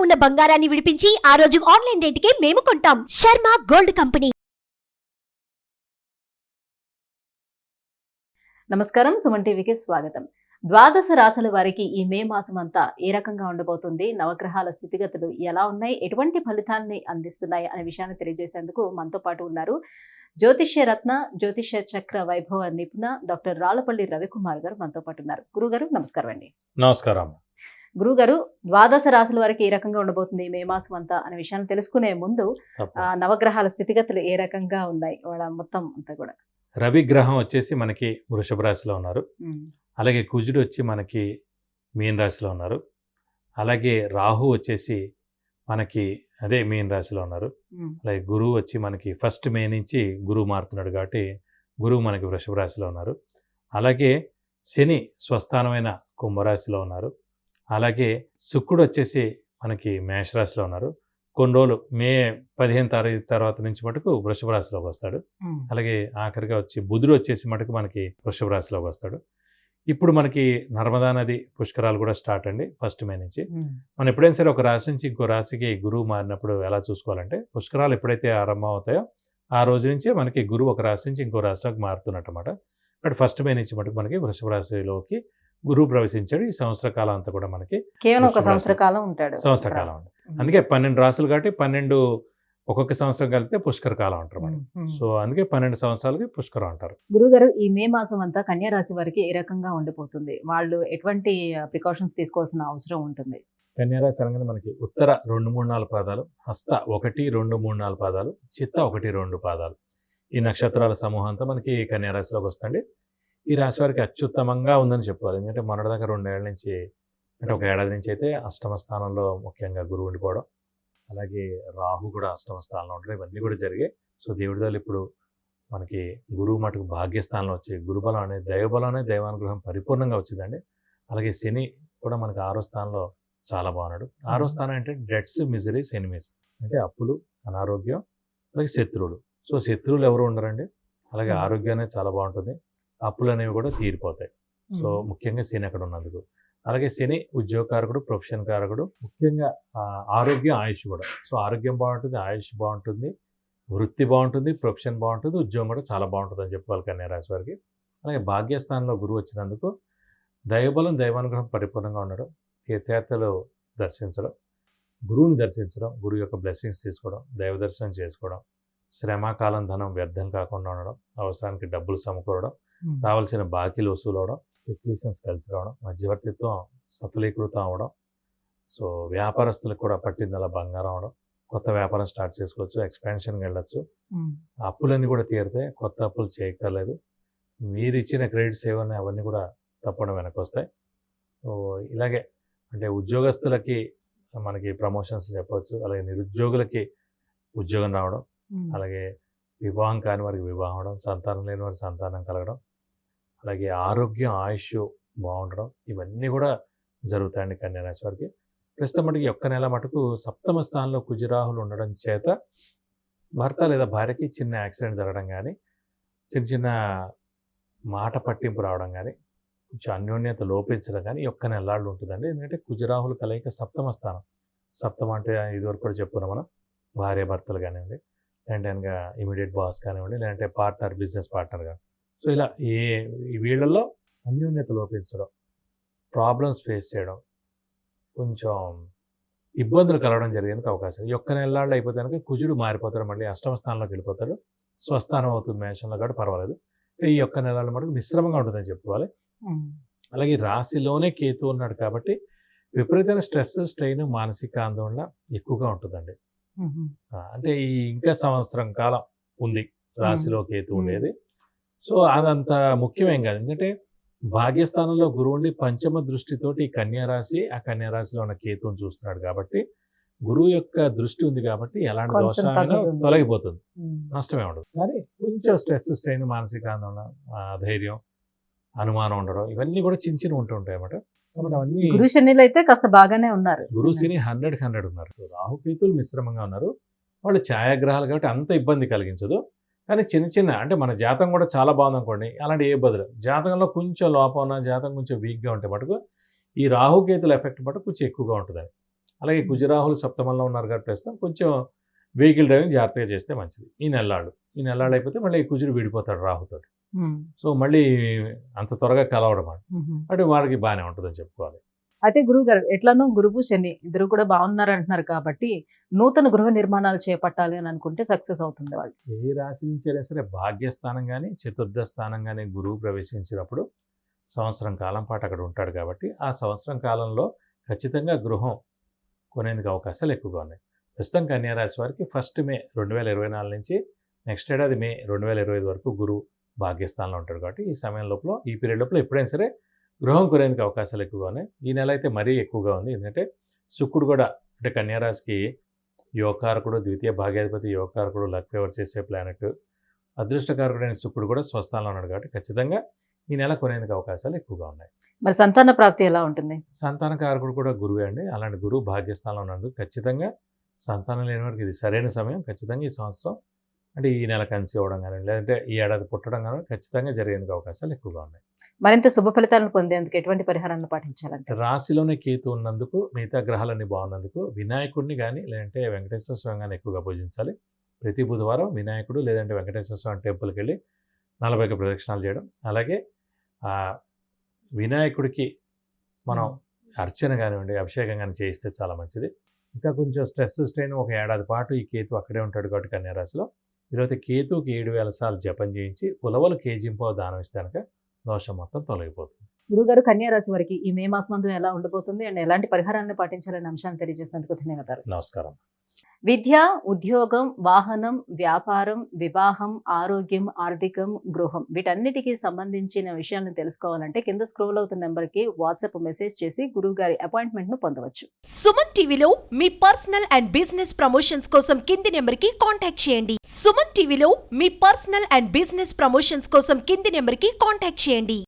ఉన్న బంగారాన్ని విడిపించి ఆ రోజు ఆన్లైన్ రేటుకే మేము కొంటాం. Sharma gold company. నమస్కారం, సుమన్ టీవీకి స్వాగతం. ద్వాదశ రాశుల వారికి ఈ మే మాసం అంతా ఏ రకంగా ఉండబోతుంది, నవగ్రహాల స్థితిగతులు ఎలా ఉన్నాయి, ఎటువంటి ఫలితాన్ని అందిస్తున్నాయి అనే విషయాన్ని తెలియజేసేందుకు మనతో పాటు ఉన్నారు జ్యోతిష్య రత్న, జ్యోతిష్య చక్ర వైభవ నిపుణ డాక్టర్ రాళ్లపల్లి రవికుమార్ గారు మనతో పాటు ఉన్నారు. గురుగారు నమస్కారం అండి. నమస్కారం. గురుగారు, ద్వాదశ రాశుల వారికి ఏ రకంగా ఉండబోతుంది మే మాసం అంతా అనే విషయాన్ని తెలుసుకునే ముందు నవగ్రహాల స్థితిగతులు ఏ రకంగా ఉన్నాయి వాళ్ళ మొత్తం అంతా కూడా. రవి గ్రహం వచ్చేసి మనకి వృషభ రాశిలో ఉన్నారు. అలాగే కుజుడు వచ్చి మనకి మీన రాశిలో ఉన్నారు. అలాగే రాహు వచ్చేసి మనకి అదే మీన రాశిలో ఉన్నారు. అలాగే గురువు వచ్చి మనకి 1 మే నుంచి గురువు మారుతున్నాడు కాబట్టి గురువు మనకి వృషభ రాశిలో ఉన్నారు. అలాగే శని స్వస్థానమైన కుంభరాశిలో ఉన్నారు. అలాగే శుక్రుడు వచ్చేసి మనకి మేషరాశిలో ఉన్నారు. కొన్ని రోజులు మే 15 తారీఖు తర్వాత నుంచి మటుకు వృషభ రాశిలోకి వస్తాడు. అలాగే ఆఖరిగా వచ్చి బుధుడు వచ్చేసి మటుకు మనకి వృషభ రాశిలోకి వస్తాడు. ఇప్పుడు మనకి నర్మదా నది పుష్కరాలు కూడా స్టార్ట్ అండి 1 మే నుంచి. మనం ఎప్పుడైనా సరే ఒక రాశి నుంచి ఇంకో రాశికి గురువు మారినప్పుడు ఎలా చూసుకోవాలంటే, పుష్కరాలు ఎప్పుడైతే ఆరంభం అవుతాయో ఆ రోజు నుంచే మనకి గురువు ఒక రాశి నుంచి ఇంకో రాశిలోకి మారుతున్నట్టు అన్నమాట. బట్ 1 మే నుంచి మటుకు మనకి వృషభ రాశిలోకి గురువు ప్రవేశించాడు. ఈ సంవత్సర కాలం అంతా కూడా మనకి కేవలం ఒక సంవత్సర కాలం ఉంటాడు. సంవత్సర కాలం ఉంటుంది. అందుకే 12 రాశులు కాబట్టి 12 ఒక్కొక్క సంవత్సరం కలిపితే పుష్కర కాలం అంటారు మనం. సో అందుకే 12 సంవత్సరాలకి పుష్కరం అంటారు. గురుగారు, ఈ మే మాసం అంతా కన్యా రాశి వారికి ఏ రకంగా ఉండిపోతుంది? వాళ్ళు ఎటువంటి ప్రికాషన్స్ తీసుకోవాల్సిన అవసరం ఉంటుంది? కన్యా రాశి అనగానే మనకి ఉత్తర 2, 3, 4 పాదాలు, హస్త 1, 2, 3, 4 పాదాలు, చిత్త 1, 2 పాదాలు, ఈ నక్షత్రాల సమూహం అంతా మనకి కన్యా రాశిలోకి వస్తుంది. ఈ రాశి వారికి అత్యుత్తమంగా ఉందని చెప్పుకోవాలి. ఎందుకంటే మొన్నటిదాకా 2 ఏళ్ల నుంచి, అంటే ఒక ఏడాది నుంచి అయితే అష్టమ స్థానంలో ముఖ్యంగా గురువు ఉండిపోవడం, అలాగే రాహు కూడా అష్టమ స్థానంలో ఉండడం, ఇవన్నీ కూడా జరిగాయి. సో దేవుడి వల్ల ఇప్పుడు మనకి గురువు మటుకు భాగ్యస్థానంలో వచ్చి గురుబలం అనేది, దైవబలం అనేది, దైవానుగ్రహం పరిపూర్ణంగా వచ్చిందండి. అలాగే శని కూడా మనకి 6వ స్థానంలో చాలా బాగున్నాడు. 6వ స్థానం అంటే డెట్స్, మిజరీస్, ఎనిమీస్, అంటే అప్పులు, అనారోగ్యం, అలాగే శత్రువులు. సో శత్రువులు ఎవరు ఉండరండి. అలాగే ఆరోగ్యం అనేది చాలా బాగుంటుంది. అప్పులు అనేవి కూడా తీరిపోతాయి. సో ముఖ్యంగా శని అక్కడ ఉన్నందుకు. అలాగే శని ఉద్యోగకారకుడు, ప్రొఫెషన్ కారకుడు, ముఖ్యంగా ఆరోగ్యం, ఆయుష్ కూడా. సో ఆరోగ్యం బాగుంటుంది, ఆయుష్ బాగుంటుంది, వృత్తి బాగుంటుంది, ప్రొఫెషన్ బాగుంటుంది, ఉద్యోగం కూడా చాలా బాగుంటుంది అని చెప్పుకోవాలి కన్యా రాశి వారికి. అలాగే భాగ్యస్థానంలో గురువు వచ్చినందుకు దైవబలం, దైవానుగ్రహం పరిపూర్ణంగా ఉండడం, తీర్థయాత్రలు దర్శించడం, గురువుని దర్శించడం, గురువు యొక్క బ్లెస్సింగ్స్ తీసుకోవడం, దైవ దర్శనం చేసుకోవడం, శ్రమకాలం ధనం వ్యర్థం కాకుండా ఉండడం, అవసరానికి డబ్బులు సమకూరడం, రావాల్సిన బాకీలు వసూలు అవడం, ఎక్విషన్స్ కలిసి రావడం, మధ్యవర్తిత్వం సఫలీకృతం అవడం, సో వ్యాపారస్తులకు కూడా పట్టిందలా బంగారం అవడం, కొత్త వ్యాపారం స్టార్ట్ చేసుకోవచ్చు, ఎక్స్పాన్షన్కి వెళ్ళచ్చు, అప్పులన్నీ కూడా తీరుతాయి, కొత్త అప్పులు చేయక్కర్లేదు, మీరు ఇచ్చిన క్రెడిట్స్ ఏవన్నీ అవన్నీ కూడా తప్పడం వెనక్కి వస్తాయి. సో ఇలాగే అంటే ఉద్యోగస్తులకి మనకి ప్రమోషన్స్ చెప్పవచ్చు, అలాగే నిరుద్యోగులకి ఉద్యోగం రావడం, అలాగే వివాహం కాని వారికి వివాహం అవడం, సంతానం లేని వారికి సంతానం కలగడం, అలాగే ఆరోగ్యం, ఆయుష్ బాగుండడం, ఇవన్నీ కూడా జరుగుతాయండి కన్యా రాశి వారికి. ప్రస్తుతం మటుకు ఒక్క నెల మటుకు 7వ స్థానంలో కుజరాహులు ఉండడం చేత భర్త లేదా భార్యకి చిన్న యాక్సిడెంట్ జరగడం కానీ, చిన్న మాట పట్టింపు రావడం కానీ, కొంచెం అన్యోన్యత లోపించడం కానీ ఈ ఒక్క నెలలాళ్ళు ఉంటుందండి. ఎందుకంటే కుజరాహులు కలయిక 7వ స్థానం. సప్తమ అంటే ఇదివరకు కూడా చెప్పుకున్నాం మనం, భార్య భర్తలు కానివ్వండి, లేదంటే ఇమీడియట్ బాస్ కానివ్వండి, లేదంటే పార్ట్నర్, బిజినెస్ పార్ట్నర్ కానీ. సో ఇలా ఈ వీళ్ళల్లో అన్యోన్యత లోపించడం, ప్రాబ్లమ్స్ ఫేస్ చేయడం, కొంచెం ఇబ్బందులు కలగడం జరిగేందుకు అవకాశం. ఈ ఒక్క నెలలాళ్ళు అయిపోతే కనుక కుజుడు మారిపోతాడు, మళ్ళీ అష్టమ స్థానంలోకి వెళ్ళిపోతాడు, స్వస్థానం అవుతుంది మేషంలో కాబట్టి పర్వాలేదు. ఈ ఒక్క నెలల మటుకు మిశ్రమంగా ఉంటుందని చెప్పుకోవాలి. అలాగే రాశిలోనే కేతు ఉన్నాడు కాబట్టి విపరీతమైన స్ట్రెస్, స్ట్రెయిన్, మానసిక ఆందోళన ఎక్కువగా ఉంటుందండి. అంటే ఈ ఇంకా సంవత్సరం కాలం ఉంది రాశిలో కేతు ఉండేది. సో అదంత ముఖ్యమేం కాదు. ఎందుకంటే భాగ్యస్థానంలో గురువు ఉండి పంచమ దృష్టితోటి కన్యా రాశి, ఆ కన్యా రాశిలో ఉన్న కేతువుని చూస్తున్నాడు కాబట్టి గురువు యొక్క దృష్టి ఉంది కాబట్టి ఎలాంటి దోషాలైనా తొలగిపోతుంది, నష్టమే ఉండదు. కానీ కొంచెం స్ట్రెస్, స్ట్రెయిన్, మానసిక ఆందోళన, ధైర్యం, అనుమానం ఉండడం, ఇవన్నీ కూడా చిన్న ఉంటుంటాయి అన్నమాట. గురు శనిలో అయితే కాస్త బాగానే ఉన్నారు. గురు శని 100 ఉన్నారు. రాహుకేతులు మిశ్రమంగా ఉన్నారు. వాళ్ళు ఛాయాగ్రహాలు కాబట్టి అంత ఇబ్బంది కలిగించదు. కానీ చిన్న అంటే మన జాతకం కూడా చాలా బాగుంది అనుకోండి, అలాంటి ఏ బదులు జాతకంలో కొంచెం లోపం ఉన్న, జాతకం కొంచెం వీక్గా ఉంటే మటుకు ఈ రాహుకేతుల ఎఫెక్ట్ మటుకు కొంచెం ఎక్కువగా ఉంటుంది. అలాగే కుజరాహులు సప్తమంలో ఉన్నారు కాబట్టి ప్రస్తుతం కొంచెం వెహికల్ డ్రైవింగ్ జాగ్రత్తగా చేస్తే మంచిది. ఈ నెల్లాళ్ళు అయిపోతే మళ్ళీ కుజుడు విడిపోతాడు రాహుతోటి. సో మళ్ళీ అంత త్వరగా కలవడం అంటే వాడికి బాగానే ఉంటుందని చెప్పుకోవాలి. అయితే గురువు గారు ఎట్లనో గురువు శని ఇద్దరు కూడా బాగున్నారు అంటున్నారు కాబట్టి నూతన గృహ నిర్మాణాలు చేపట్టాలి అని అనుకుంటే సక్సెస్ అవుతుంది వాళ్ళు. ఏ రాశి నుంచి అయినా సరే భాగ్యస్థానం కానీ చతుర్థ స్థానం కానీ గురువు ప్రవేశించినప్పుడు సంవత్సరం కాలం పాటు అక్కడ ఉంటాడు కాబట్టి ఆ సంవత్సరం కాలంలో ఖచ్చితంగా గృహం కొనేందుకు అవకాశాలు ఎక్కువగా ఉన్నాయి. ప్రస్తుతం కన్యా రాశి వారికి 1 మే 2024 నుంచి నెక్స్ట్ ఏడాది మే 2025 వరకు గురువు భాగ్యస్థానంలో ఉంటాడు కాబట్టి ఈ సమయం లోపల ఈ పీరియడ్ లోపల ఎప్పుడైనా సరే గృహం కొనేందుకు అవకాశాలు ఎక్కువగా ఉన్నాయి. ఈ నెల అయితే మరీ ఎక్కువగా ఉంది. ఎందుకంటే శుక్రుడు కూడా అంటే కన్యా రాశికి యోగకారకుడు, ద్వితీయ భాగ్యాధిపతి యోగకారకుడు, లక్ ఫేవర్ చేసే ప్లానెట్, అదృష్టకారకుడైన శుక్రుడు కూడా స్వస్థానంలో ఉన్నాడు కాబట్టి ఖచ్చితంగా ఈ నెల కొనేందుకు అవకాశాలు ఎక్కువగా ఉన్నాయి. మరి సంతాన ప్రాప్తి ఎలా ఉంటుంది? సంతానకారకుడు కూడా గురువే అండి. అలాంటి గురువు భాగ్యస్థానంలో ఉన్నందుకు ఖచ్చితంగా సంతానం లేని వారికి ఇది సరైన సమయం. ఖచ్చితంగా ఈ సంవత్సరం అంటే ఈ నెల కన్సీవ్ అవ్వడం కానీ లేదంటే ఈ ఏడాది పుట్టడం కానీ ఖచ్చితంగా జరిగేందుకు అవకాశాలు ఎక్కువగా ఉన్నాయి. మరింత శుభ ఫలితాలను పొందేందుకు ఎటువంటి పరిహారాలను పాటించాలంటే? రాశిలోనే కేతు ఉన్నందుకు, మిగతా గ్రహాలన్నీ బాగున్నందుకు వినాయకుడిని కానీ లేదంటే వెంకటేశ్వర స్వామి కానీ ఎక్కువగా పూజించాలి. ప్రతి బుధవారం వినాయకుడు లేదంటే వెంకటేశ్వర స్వామి టెంపుల్కి వెళ్ళి 40 ప్రదక్షిణాలు చేయడం, అలాగే వినాయకుడికి మనం అర్చన కానివ్వండి, అభిషేకం కానీ చేయిస్తే చాలా మంచిది. ఇంకా కొంచెం స్ట్రెస్ స్ట్రెయిన్ ఒక ఏడాది పాటు ఈ కేతు అక్కడే ఉంటాడు కాబట్టి కన్యా రాశిలో ఈరోజు కేతుకి 7000 సార్లు జపం చేయించి ఉలవలు కేజీంపో దానం ఇస్తే కనుక దోషం మొత్తం తొలగిపోతుంది. గురుగారు కన్యా రాశి వారికి ఈ మే మాసం ఎలా ఉండబోతుంది అండ్ ఎలాంటి పరిహారాన్ని పాటించాలనే అంశాన్ని తెలియజేసినందుకు ధన్యవాదాలు. నమస్కారం. విద్య, ఉద్యోగం, వాహనం, వ్యాపారం, వివాహం, ఆరోగ్యం, ఆర్థికం, గృహం వీటన్నిటికీ సంబంధించిన విషయాలను తెలుసుకోవాలంటే కింద స్క్రోల్ అవుతున్న నెంబర్కి వాట్సాప్ మెసేజ్ చేసి గురువు గారి అపాయింట్మెంట్ ను పొందవచ్చు. సుమన్ టీవీలో మీ పర్సనల్ అండ్ బిజినెస్ ప్రమోషన్స్ కోసం కింది నెంబర్ కి కాంటాక్ట్ చేయండి. సుమన్ టీవీలో మీ పర్సనల్ అండ్ బిజినెస్ ప్రమోషన్స్ కోసం కింది నెంబర్ కి కాంటాక్ట్ చేయండి.